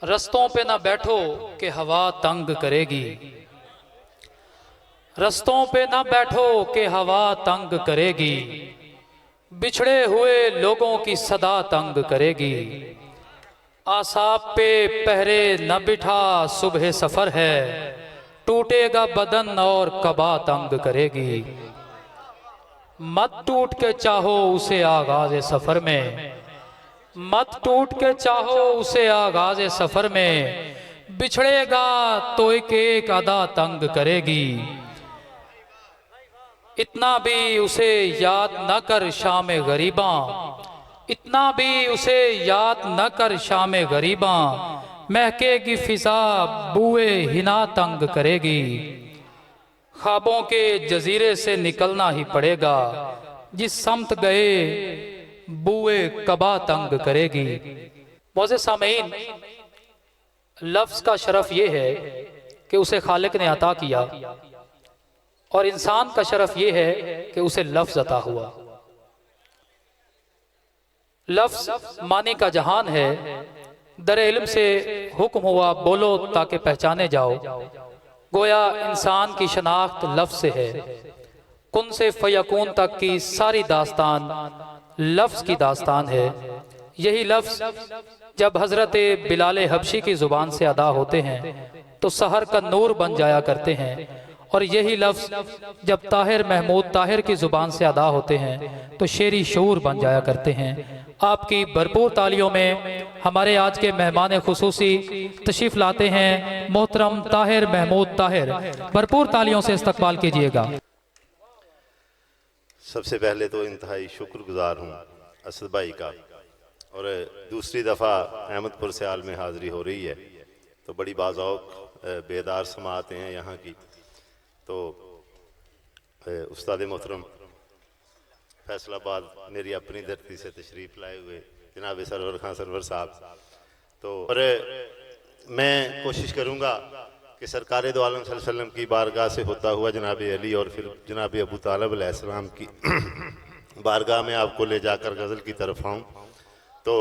रस्तों पे ना बैठो कि हवा तंग करेगी। रस्तों पे ना बैठो कि हवा तंग करेगी। बिछड़े हुए लोगों की सदा तंग करेगी। आसाब पे पहरे न बिठा, सुबह सफर है, टूटेगा बदन और कबा तंग करेगी। मत टूट के चाहो उसे आगाज़ सफर में, मत टूट के चाहो उसे आगाज़ सफर में, बिछड़ेगा तो एक अदा तंग करेगी। इतना भी उसे याद न कर शाम गरीबा, इतना भी उसे याद न कर शाम गरीबा, महकेगी फिजा बुए हिना तंग करेगी। ख्वाबों के जजीरे से निकलना ही पड़ेगा, जिस समत गए बुए कबा तंग करेगी। मौज़े सामीन, लफ्ज़ का शरफ ये है कि उसे खालिक ने अता किया, और इंसान का शरफ ये है कि उसे लफ्ज़ अता हुआ। लफ्ज़ मानी का जहान है। दर इल्म से हुक्म हुआ बोलो ताकि पहचाने जाओ। गोया इंसान की शनाख्त लफ्ज़ से है। कुन से फयकून तक की सारी दास्तान लफ्ज़ की दास्तान है। यही लफ्ज़ जब हज़रत बिलाल हबशी की ज़ुबान से अदा होते हैं तो सहर का नूर बन जाया करते हैं, और यही लफ्ज़ जब ताहिर महमूद ताहिर की ज़ुबान से अदा होते हैं तो शेरी शूर बन जाया करते हैं। आपकी भरपूर तालियों में हमारे आज के मेहमान खुसूसी तशरीफ़ लाते हैं मोहतरम ताहिर महमूद ताहिर। भरपूर तालियों से इस्तकबाल कीजिएगा। सबसे पहले तो इंतहाई शुक्रगुजार हूँ असद भाई का, और दूसरी दफ़ा अहमदपुर से आल में हाज़री हो रही है तो बड़ी बाज़ौक़ बेदार समाअतें हैं यहाँ की। तो उस्ताद मोहतरम फैसलाबाद मेरी अपनी धरती से तशरीफ़ लाए हुए जनाब सरवर खान सरवर साहब, तो और मैं कोशिश करूँगा कि सरकार दो आलम सल्लल्लाहु अलैहि वसल्लम की बारगाह से होता हुआ जनाब अली और फिर जनाब अबू तालिब अलैहिस्सलाम की बारगाह में आपको ले जाकर गज़ल की तरफ आऊँ। तो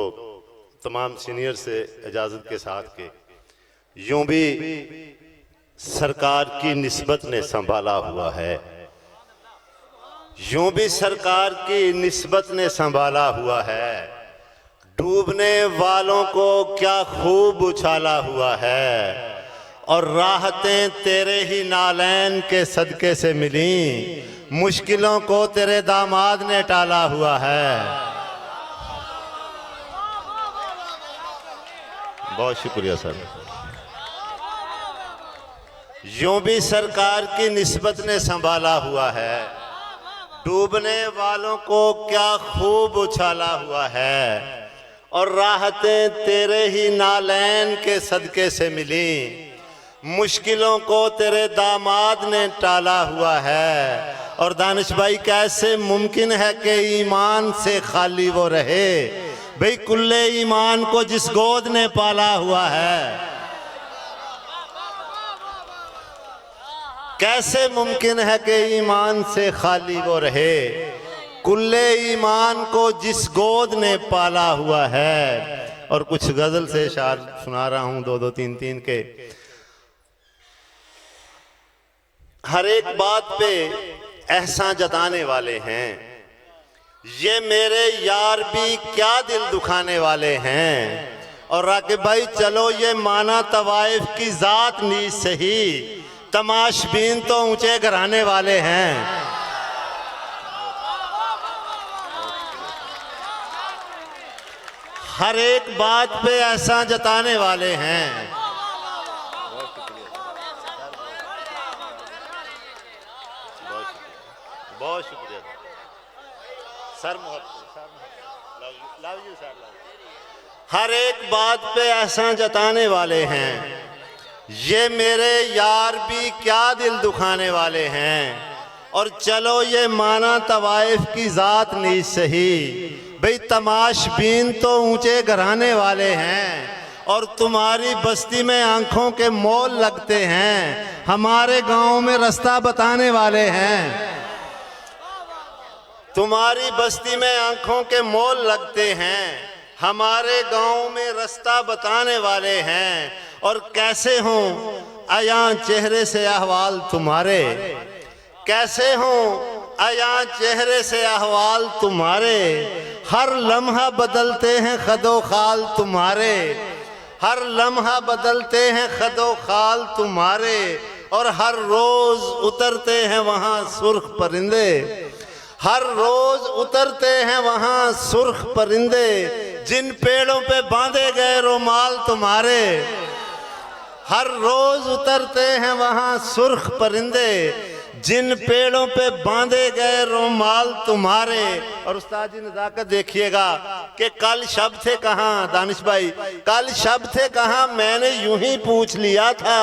तमाम सीनियर से इजाज़त के साथ के यूँ भी सरकार की निस्बत ने संभाला हुआ है, यूं भी सरकार की निस्बत ने संभाला हुआ है, डूबने वालों को क्या खूब उछाला हुआ है, और राहतें तेरे ही नालैन के सदके से मिली, मुश्किलों को तेरे दामाद ने टाला हुआ है। बहुत शुक्रिया सर। यूं भी सरकार की निस्बत ने संभाला हुआ है, डूबने वालों को क्या खूब उछाला हुआ है, और राहतें तेरे ही नालैन के सदके से मिली, मुश्किलों को तेरे दामाद ने टाला हुआ है। और दानिश भाई, कैसे मुमकिन है कि ईमान से खाली वो रहे, भाई कुल्ले ईमान को जिस गोद ने पाला हुआ है। कैसे मुमकिन है कि ईमान से खाली वो रहे, कुल्ले ईमान को जिस गोद ने पाला हुआ है। और कुछ गज़ल से शार सुना रहा हूँ, दो दो तीन तीन के। हर एक बात पे एहसान जताने वाले हैं, ये मेरे यार भी क्या दिल दुखाने वाले हैं। और राकिब भाई चलो ये माना तवाइफ की ज़ात नीज सही, तमाशबीन तो ऊंचे घराने वाले हैं। हर एक बात पे ऐसा जताने वाले हैं। बहुत शुक्रिया सर। Love you sir. हर एक बात पे ऐसा जताने वाले हैं, ये मेरे यार भी क्या दिल दुखाने वाले हैं। और चलो ये माना तवाइफ की ज़ात नीज सही, भाई तमाशबीन तो ऊंचे घराने वाले हैं। और तुम्हारी बस्ती में आंखों के मोल लगते हैं, हमारे गांव में रास्ता बताने वाले हैं। तुम्हारी बस्ती में आंखों के मोल लगते हैं, हमारे गांव में रास्ता बताने वाले हैं। और कैसे हों आया चेहरे से अहवाल तुम्हारे, कैसे हों आया चेहरे से अहवाल तुम्हारे, हर लम्हा बदलते हैं खदो खाल तुम्हारे, हर लम्हा बदलते हैं खदो खाल तुम्हारे, और हर रोज उतरते हैं वहाँ सुर्ख परिंदे, हर रोज उतरते हैं वहाँ सुर्ख परिंदे, जिन पेड़ों पे बांधे गए रुमाल तुम्हारे, हर रोज उतरते हैं वहाँ सुर्ख परिंदे, जिन पेड़ों पे बांधे गए रुमाल तुम्हारे। और उस्ताद जी नज़ाकत देखिएगा कि कल शब्द थे कहाँ, दानिश भाई कल शब्द थे कहाँ, मैंने यूं ही पूछ लिया था,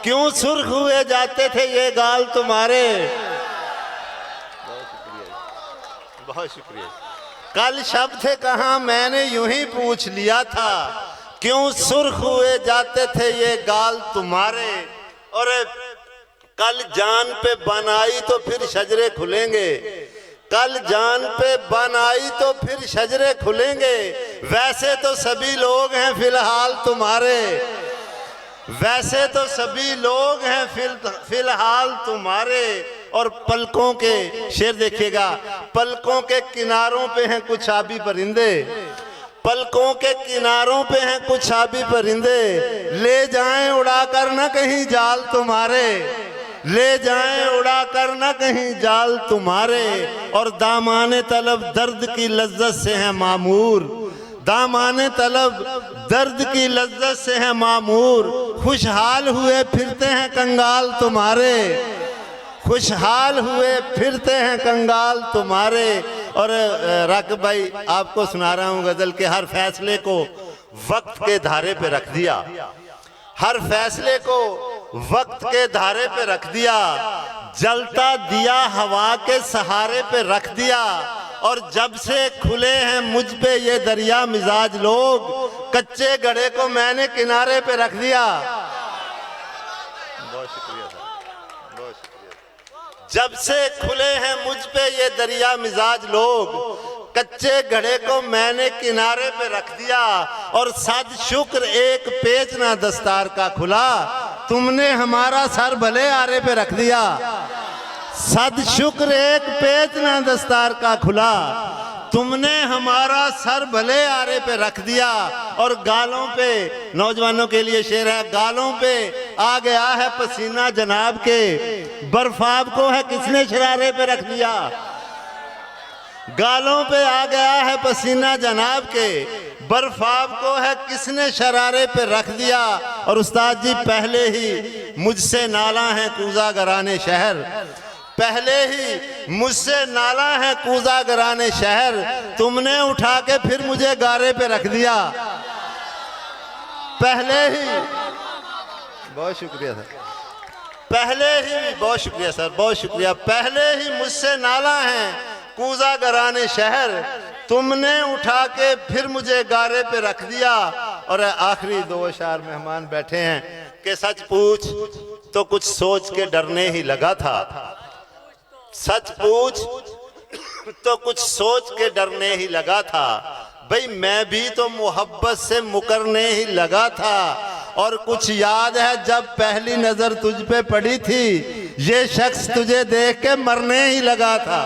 क्यों सुर्ख हुए जाते थे ये गाल तुम्हारे। बहुत शुक्रिया। कल शब्द थे कहाँ, मैंने यूं ही पूछ लिया था, क्यों सुर्ख हुए जाते थे ये गाल तुम्हारे। और कल जान पे बनाई तो फिर शजरे खुलेंगे, कल जान पे बनाई तो फिर शजरे खुलेंगे, वैसे तो सभी लोग हैं फिलहाल तुम्हारे, वैसे तो सभी लोग हैं फिलहाल तुम्हारे। और पलकों के शेर देखिएगा, पलकों के किनारों पे हैं कुछ आबी परिंदे, पलकों के किनारों पे हैं कुछ आबी परिंदे, ले जाएं उड़ाकर न कहीं जाल तुम्हारे, ले जाएं उड़ाकर न कहीं जाल तुम्हारे। और दामाने तलब दर्द की लज्जत से है मामूर, दामाने तलब दर्द की लज्जत से है मामूर, खुशहाल हुए फिरते हैं कंगाल तुम्हारे, खुशहाल हुए फिरते हैं कंगाल तुम्हारे। और राकिब भाई आपको सुना रहा हूँ गजल के, हर फैसले को वक्त के धारे पे रख दिया, हर फैसले को वक्त के धारे पे रख दिया, जलता दिया हवा के सहारे पे रख दिया। और जब से खुले हैं मुझ पे ये दरिया मिजाज लोग, कच्चे गड़े को मैंने किनारे पे रख दिया। बहुत शुक्रिया सर, बहुत शुक्रिया। जब से खुले हैं मुझ पे ये दरिया मिजाज लोग, कच्चे घड़े को मैंने किनारे पे रख दिया। और सद शुक्र एक पेच ना दस्तार का खुला, तुमने हमारा सर भले आरे पे रख दिया। सद शुक्र एक पेच ना दस्तार का खुला, तुमने हमारा सर भले आरे पे रख दिया। और गालों पे, नौजवानों के लिए शेर है, गालों पे आ गया है पसीना जनाब के, बर्फाब को है किसने शरारे पे रख दिया। गालों पे आ गया है पसीना जनाब के, बर्फाब को है किसने शरारे पे रख दिया। और उस्ताद जी पहले ही मुझसे नाला है कूजा गराने शहर, पहले ही मुझसे नाला है कूजा गराने शहर, तुमने उठा के फिर मुझे गारे पे रख दिया। पहले ही, बहुत शुक्रिया सर, पहले ही, बहुत शुक्रिया सर, बहुत शुक्रिया। पहले ही मुझसे नाला है कूजा गराने शहर, तुमने उठा के फिर मुझे गारे पे रख दिया। और आखिरी दो अशार मेहमान बैठे हैं कि सच पूछ तो कुछ सोच के डरने ही लगा था, सच पूछ तो कुछ सोच के डरने ही लगा था। भाई मैं भी तो मोहब्बत से मुकरने ही लगा था। और कुछ याद है जब पहली नजर तुझ पे पड़ी थी, ये शख्स तुझे देख के मरने ही लगा था।